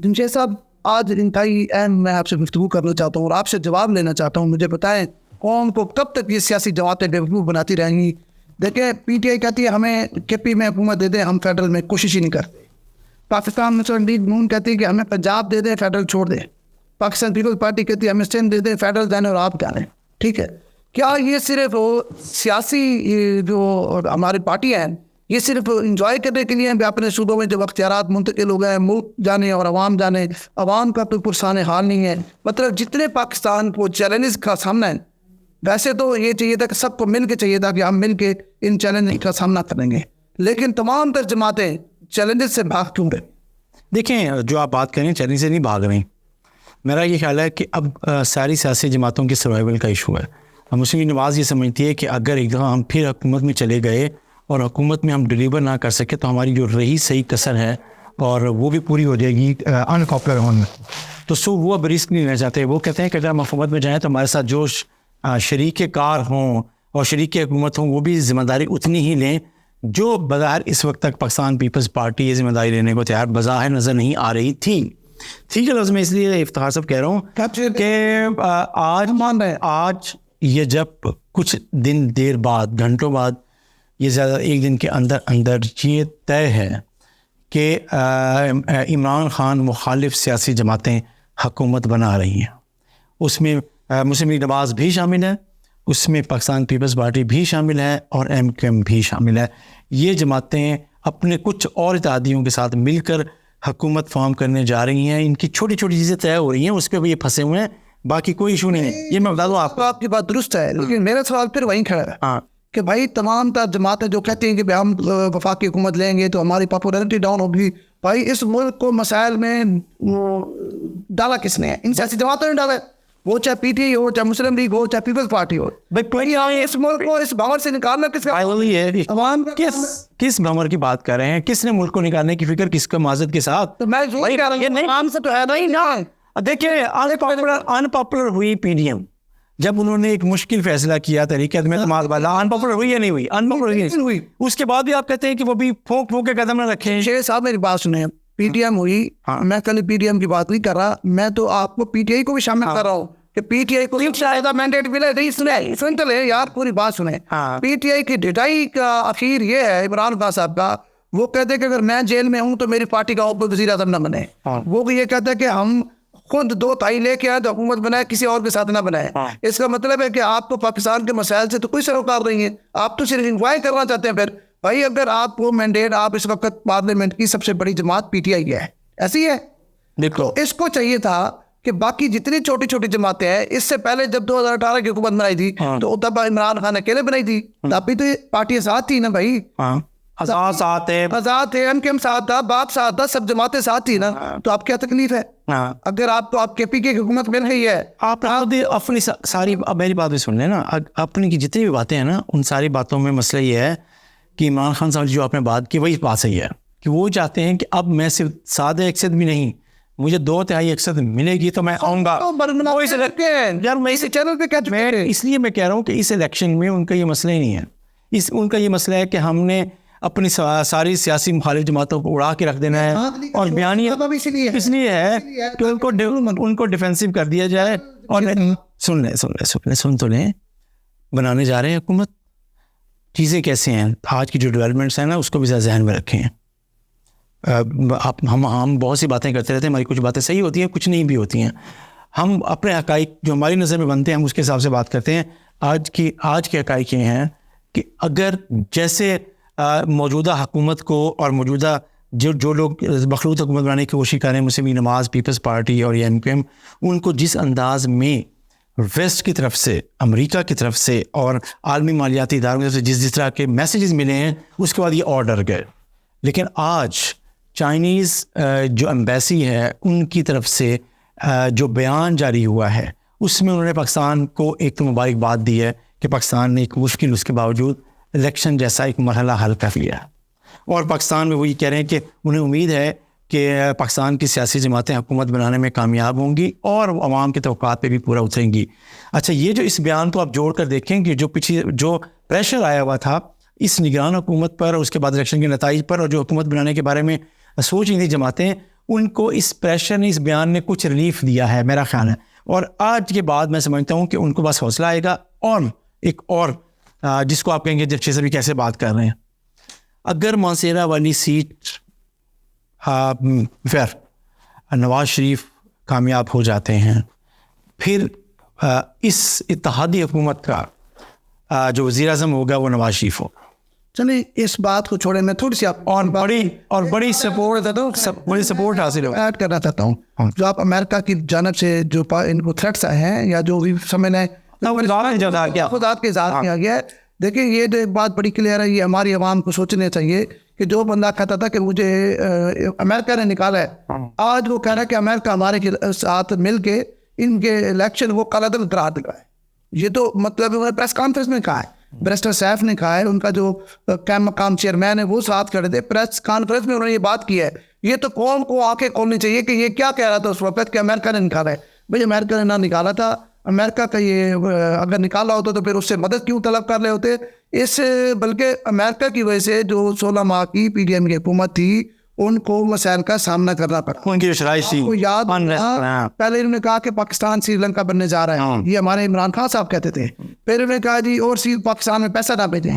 جمشید صاحب، آج انتہائی اہم میں آپ سے گفتگو کرنا چاہتا ہوں اور آپ سے جواب لینا چاہتا ہوں. مجھے بتائیں قوم کو کب تک یہ سیاسی جماعتیں بیوقوف بناتی رہیں گی؟ دیکھیں پی ٹی آئی کہتی ہے ہمیں کے پی میں حکومت دے دیں، ہم فیڈرل میں کوشش ہی نہیں کرتے. پاکستان مسلم لیگ نون کہتی ہے کہ ہمیں پنجاب دے دیں، فیڈرل چھوڑ دیں. پاکستان پیپلز پارٹی کہتی ہے ہمیں سندھ دے دیں، فیڈرل جانے اور آپ جانے. ٹھیک ہے، کیا یہ صرف سیاسی جو ہماری پارٹیاں ہیں یہ صرف انجوائے کرنے کے لیے اپنے صوبوں میں جب اختیارات منتقل ہو گئے ملک جانے اور عوام جانے؟ عوام کا کوئی پرسان حال نہیں ہے. مطلب جتنے پاکستان کو چیلنجز کا سامنا ہے، ویسے تو یہ چاہیے تھا کہ سب کو مل کے چاہیے تھا کہ ہم مل کے ان چیلنج کا سامنا کریں گے، لیکن تمام تر جماعتیں چیلنجز سے بھاگ کیوں گئے؟ دیکھیں، جو آپ بات کریں چیلنج سے نہیں بھاگ رہی. میرا یہ خیال ہے کہ اب ساری سیاسی جماعتوں کے سروائیول کا ایشو ہے. مسلم لیگ نواز یہ سمجھتی ہے کہ اگر ایک دفعہ ہم پھر حکومت میں چلے گئے اور حکومت میں ہم ڈلیور نہ کر سکے تو ہماری جو رہی صحیح کسر ہے اور وہ بھی پوری ہو جائے گی ان پاپولر ہونے. تو وہ اب رسک نہیں لینا چاہتے. وہ کہتے ہیں کہ اگر ہم حکومت میں جائیں تو ہمارے ساتھ جو شریک کار ہوں اور شریک حکومت ہوں وہ بھی ذمہ داری اتنی ہی لیں جو بظاہر اس وقت تک پاکستان پیپلز پارٹی یہ ذمہ داری لینے کو تیار بظاہر نظر نہیں آ رہی تھی. ٹھیک ہے، لفظ میں اس لیے افتخار صاحب کہہ رہا ہوں کہ آج یہ جب کچھ دن دیر بعد گھنٹوں بعد یہ زیادہ ایک دن کے اندر اندر یہ طے ہے کہ عمران خان مخالف سیاسی جماعتیں حکومت بنا رہی ہیں. اس میں مسلم لیگ نواز بھی شامل ہے، اس میں پاکستان پیپلز پارٹی بھی شامل ہے اور ایم کیو ایم بھی شامل ہے. یہ جماعتیں اپنے کچھ اور اتحادیوں کے ساتھ مل کر حکومت فارم کرنے جا رہی ہیں. ان کی چھوٹی چھوٹی چیزیں طے ہو رہی ہیں، اس پہ بھی یہ پھنسے ہوئے ہیں، باقی کوئی ایشو نہیں ہے. یہ میں بتا دوں آپ کی بات درست ہے، لیکن میرا سوال پھر وہیں کھڑا ہے کہ بھائی تمام تر جماعتیں جو کہتی ہیں کہ ہم وفاقی حکومت لیں گے تو ہماری پاپولرٹی ڈاؤن ہوگی. بھائی اس ملک کو مسائل میں ڈالا کس نے؟ ان سیاسی جماعتوں نے ڈالا. وہ چاہے پی ٹی آئی ہو، چاہے مسلم لیگ ہو، چاہے پیپلز پارٹی ہو. اس ملک کو اس بھنور سے نکالنا کس کا؟ عوام کس بھنور کی بات کر رہے ہیں؟ کس نے ملک کو نکالنے کی فکر کس کا معذرت کے ساتھ؟ تو میں وہی کہہ رہا ہوں، عوام سے تو ہے نہیں نا. دیکھیں ان پاپولر ہوئی پی ڈی ایم جب انہوں نے ایک مشکل فیصلہ کیا تحریک اعتماد والا. ان پاپولر ہوئی یا نہیں ہوئی؟ ان پاپولر ہوئی. اس کے بعد بھی آپ کہتے ہیں کہ وہ بھی پھونک پھونک کے قدم نہ رکھیں. شیر صاحب میری بات سنیں، پی ٹی ایم ہوئی. میں کل پی ٹی ایم کی بات نہیں کر رہا، میں تو آپ کو پی ٹی آئی کو بھی شامل کر رہا ہوں کہ پی ٹی آئی کو مینڈیٹ ملے. نہیں سنتے لیں یار، پوری بات سنیں. پی ٹی آئی کی ڈٹائی کا اخیر یہ ہے عمران خان صاحب کا، وہ کہتے ہیں کہ اگر میں جیل میں ہوں تو میری پارٹی کا وزیر اعظم نہ بنے. وہ یہ کہتا ہے کہ ہم خود 2 تہائی لے کے آئے تو حکومت بنائے، کسی اور کے ساتھ نہ بنائے. اس کا مطلب ہے کہ آپ کو پاکستان کے مسائل سے تو کوئی سروکار نہیں ہے، آپ تو صرف انکوائری کرنا چاہتے ہیں. پھر بھائی اگر آپ کو مینڈیٹ، آپ اس وقت پارلیمنٹ کی سب سے بڑی جماعت پی ٹی آئی ہے، ایسی ہے. دیکھو اس کو چاہیے تھا کہ باقی جتنی چھوٹی چھوٹی جماعتیں ہیں، اس سے پہلے جب 2018 کی حکومت بنائی تھی تو تب عمران خان اکیلے بنائی تھی، تب بھی تو پارٹیاں ساتھ تھی نا بھائی. آزاد ہے، ایم کیو ایم ساتھ تھا، باپ ساتھ تھا، سب جماعتیں ساتھ تھی نا. تو آپ کیا تکلیف ہے اگر آپ کو آپ کے پی کی حکومت مل رہی ہے؟ آپ اپنی ساری میری بات بھی سن لیں نا. اپنی کی جتنی بھی باتیں ہیں نا، ان ساری باتوں میں مسئلہ یہ ہے کہ عمران خان صاحب جو آپ نے بات کی وہی بات صحیح ہے کہ وہ چاہتے ہیں کہ اب میں صرف سادہ اکثریت بھی نہیں، مجھے 2 تہائی اکثریت ملے گی تو میں آؤں گا. اس لیے میں کہہ رہا ہوں کہ اس الیکشن میں ان کا یہ مسئلہ ہی نہیں ہے. ان کا یہ مسئلہ ہے کہ ہم نے اپنی ساری سیاسی مخالف جماعتوں کو اڑا کے رکھ دینا ہے اور بیانیہ اس لیے ہے کہ ان کو ڈیفینسو کر دیا جائے. اور سن تو لیں، بنانے جا رہے ہیں حکومت. چیزیں کیسے ہیں آج کی جو ڈیولپمنٹس ہیں نا، اس کو بھی ذہن میں رکھیں. ہم بہت سی باتیں کرتے رہتے ہیں، ہماری کچھ باتیں صحیح ہوتی ہیں، کچھ نہیں بھی ہوتی ہیں. ہم اپنے حقائق جو ہماری نظر میں بنتے ہیں ہم اس کے حساب سے بات کرتے ہیں. آج کے حقائق یہ ہیں کہ اگر جیسے موجودہ حکومت کو اور موجودہ جو لوگ مخلوط حکومت بنانے کی کوشش کر رہے ہیں، مسلم لیگ نواز، پیپلز پارٹی اور ایم کیو ایم، ان کو جس انداز میں ویسٹ کی طرف سے، امریکہ کی طرف سے اور عالمی مالیاتی اداروں کی طرف سے جس طرح کے میسیجز ملے ہیں، اس کے بعد یہ اور ڈر گئے. لیکن آج چائنیز جو ایمبیسی ہے ان کی طرف سے جو بیان جاری ہوا ہے، اس میں انہوں نے پاکستان کو ایک تو مبارکباد دی ہے کہ پاکستان نے ایک مشکل اس کے باوجود الیکشن جیسا ایک مرحلہ حل کر لیا. اور پاکستان میں وہ یہ کہہ رہے ہیں کہ انہیں امید ہے کہ پاکستان کی سیاسی جماعتیں حکومت بنانے میں کامیاب ہوں گی اور عوام کے توقعات پہ بھی پورا اتریں گی. اچھا، یہ جو اس بیان کو آپ جوڑ کر دیکھیں کہ جو پیچھے جو پریشر آیا ہوا تھا اس نگران حکومت پر، اس کے بعد الیکشن کے نتائج پر، اور جو حکومت بنانے کے بارے میں سوچ رہی تھی جماعتیں، ان کو اس پریشر نے, اس بیان نے کچھ ریلیف دیا ہے میرا خیال ہے. اور آج کے بعد میں سمجھتا ہوں کہ ان کو بس حوصلہ آئے گا. اور ایک اور جس کو آپ کہیں گے جب چیز ابھی کیسے بات کر رہے ہیں, اگر مانسیرا والی سیٹ پھر نواز شریف کامیاب ہو جاتے ہیں, پھر اس اتحادی حکومت کا جو وزیر اعظم ہوگا وہ نواز شریف ہوگا. چلیے اس بات کو چھوڑے, میں تھوڑی سی بڑی سپورٹ حاصل ہو ایڈ کرنا چاہتا ہوں. جو آپ امریکہ کی جانب سے جو ان کو تھریٹس آئے ہیں یا جو بھی سمجھ لیں خدات کے ذات میں آ گیا ہے, دیکھیں یہ جو ایک بات بڑی کلیئر ہے, یہ ہماری عوام کو سوچنا چاہیے کہ جو بندہ کہتا تھا کہ مجھے امریکہ نے نکالا ہے, آج وہ کہہ رہا ہے کہ امریکہ ہمارے ساتھ مل کے ان کے الیکشن وہ قلعدل قرار دیا ہے. یہ تو مطلب پریس کانفرنس میں کہا ہے, بیرسٹر سیف نے کہا ہے, ان کا جو مقام چیئرمین ہے وہ ساتھ کھڑے تھے پریس کانفرنس میں, انہوں نے یہ بات کی ہے. یہ تو قوم کو آنکھیں کھولنی چاہیے کہ یہ کیا کہہ رہا تھا اس وقت کہ امریکہ نے نکالا ہے. بھائی امریکہ نے نہ نکالا تھا, امریکہ کا یہ اگر نکالا ہوتا تو پھر اس سے مدد کیوں طلب کر رہے ہوتے اس, بلکہ امریکہ کی وجہ سے جو 16 ماہ کی پی ڈی ایم کی حکومت تھی ان کو مسائل کا سامنا کرنا پڑا. ان کی شرائط کو یاد پہلے انہوں نے کہا کہ پاکستان سری لنکا بننے جا رہا ہے, یہ ہمارے عمران خان صاحب کہتے تھے. پھر انہوں نے کہا جی اور پاکستان میں پیسہ نہ بھیجیں.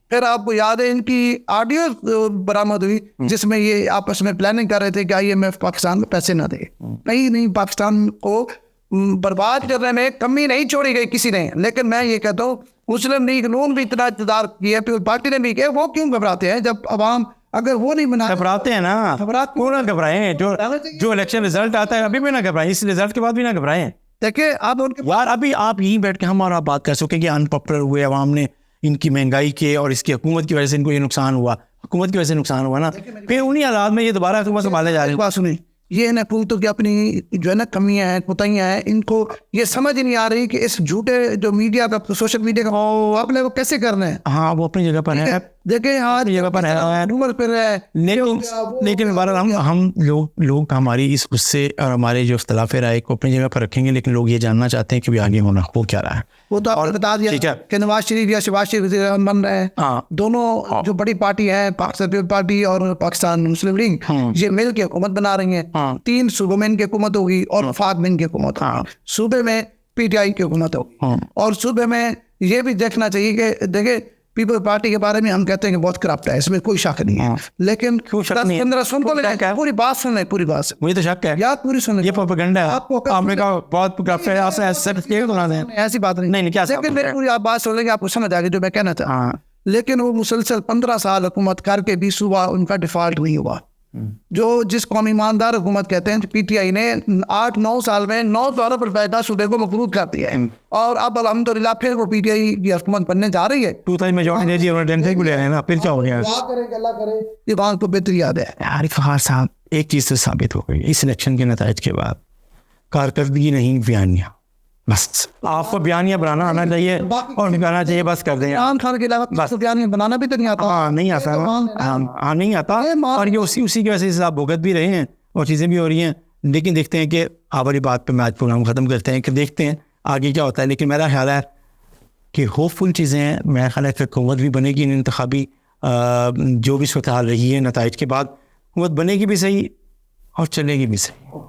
پھر آپ کو یاد ہے ان کی آڈیو برآمد ہوئی جس میں یہ آپس میں پلاننگ کر رہے تھے کہ IMF پاکستان کو پیسے نہ دے. نہیں, پاکستان کو برباد کرنے میں کمی نہیں چھوڑی گئی کسی نے. لیکن میں یہ کہتا ہوں مسلم لیگ نون بھی اتنا اقتدار کیا, پارٹی نے بھی کیا, وہ کیوں گھبراتے ہیں جب عوام اگر وہ نہیں بنا گھبراتے ہیں نا, کیوں نہ گھبرائیں. جو الیکشن رزلٹ آتا ہے ابھی بھی نہ گھبرائیں, اس رزلٹ کے بعد بھی نہ گھبرائیں. دیکھیں آپ ان کے یار ابھی آپ یہیں بیٹھ کے ہمارا بات کر سکیں کہ ان پاپولر ہوئے عوام نے, ان کی مہنگائی کے اور اس کی حکومت کی وجہ سے ان کو یہ نقصان ہوا, حکومت کی وجہ سے نقصان ہوا نا, پھر انہی حالات میں یہ دوبارہ حکومت سنبھالنے جا رہے ہیں. بات سنیں, یہ حکومتوں کی اپنی جو ہے نا کمیاں ہیں, کوتاہیاں ہیں, ان کو یہ سمجھ نہیں آ رہی کہ اس جھوٹے جو میڈیا کا سوشل میڈیا کا اپنے کو کیسے کرنا ہے. ہاں وہ اپنی جگہ پر ہے, دیکھیں آج جگہ پر ہے, لیکن بہرحال ہم لوگ ہماری اس غصے اور ہمارے جو اختلاف رائے کو اپنی جگہ پر رکھیں گے, لیکن لوگ یہ جاننا چاہتے ہیں کہ بھی آگے ہونا وہ کیا رہا ہے. وہ تو آپ نے بتا دیا کہ نواز شریف یا شہباز شریف وزیر اعظم بن رہے ہیں. دونوں جو بڑی پارٹی ہیں, پاکستان پیپلز پارٹی اور پاکستان مسلم لیگ, یہ مل کے حکومت بنا رہی ہیں. 3 صوبوں میں ان کی حکومت ہوگی اور وفاق میں ان کی حکومت ہوگی. صوبے میں PTI کی حکومت ہوگی, اور صوبے میں یہ بھی دیکھنا چاہیے کہ دیکھیں پیپل پارٹی کے بارے میں ہم کہتے ہیں کہ بہت کرپٹ ہے, اس میں کوئی شک نہیں ہے. لیکن 15 سن تو لیں, پوری بات سن لیں, پوری بات مجھے تو شک ہے یاد پوری سن لیں. یہ پروپیگنڈا ہے, آپ نے کہا بہت کرپٹ ہے, ایسی بات نہیں. لیکن میری پوری آپ بات سن لیں گے آپ کو سمجھ آ گئی جو میں کہنا چاہتا. لیکن وہ مسلسل 15 سال حکومت کر کے بھی صوبہ ان کا ڈیفالٹ نہیں ہوا. جو جس قومی ایماندار حکومت کہتے ہیں, PTI نے 8-9 سال میں 9 روپے کا صوبے کو مقروض کر دیا ہے, اور اب الحمدللہ پھر وہ PTI کی حکومت بننے جا رہی ہے. 2 میجورٹی دے دی اور ٹینشن کو لے رہے ہیں نا, پھر کیا ہو گیا. اللہ کرے یہ بات کو بہتر یاد ہے. عارف خان صاحب, ایک چیز تو ثابت ہو گئی اس الیکشن کے نتائج کے بعد, کارکردگی نہیں بیانیاں. بس آپ کو بیانیاں بنانا آنا چاہیے اور نکالنا چاہیے, بس کر دیں. عمران خان کے علاوہ بس بیانیاں بنانا بھی تو نہیں آتا. ہاں نہیں آتا, ہاں نہیں آتا, اور یہ اسی کی وجہ سے آپ بھگت بھی رہے ہیں اور چیزیں بھی ہو رہی ہیں. لیکن دیکھتے ہیں کہ آپ والی بات پہ میں آج پروگرام ختم کرتے ہیں کہ دیکھتے ہیں آگے کیا ہوتا ہے. لیکن میرا خیال ہے کہ ہوپ فل چیزیں ہیں. میرا خیال ہے کہ حکومت بھی بنے گی, انتخابی جو بھی صورتحال رہی ہے نتائج کے بعد حکومت بنے گی بھی صحیح اور چلے گی بھی صحیح.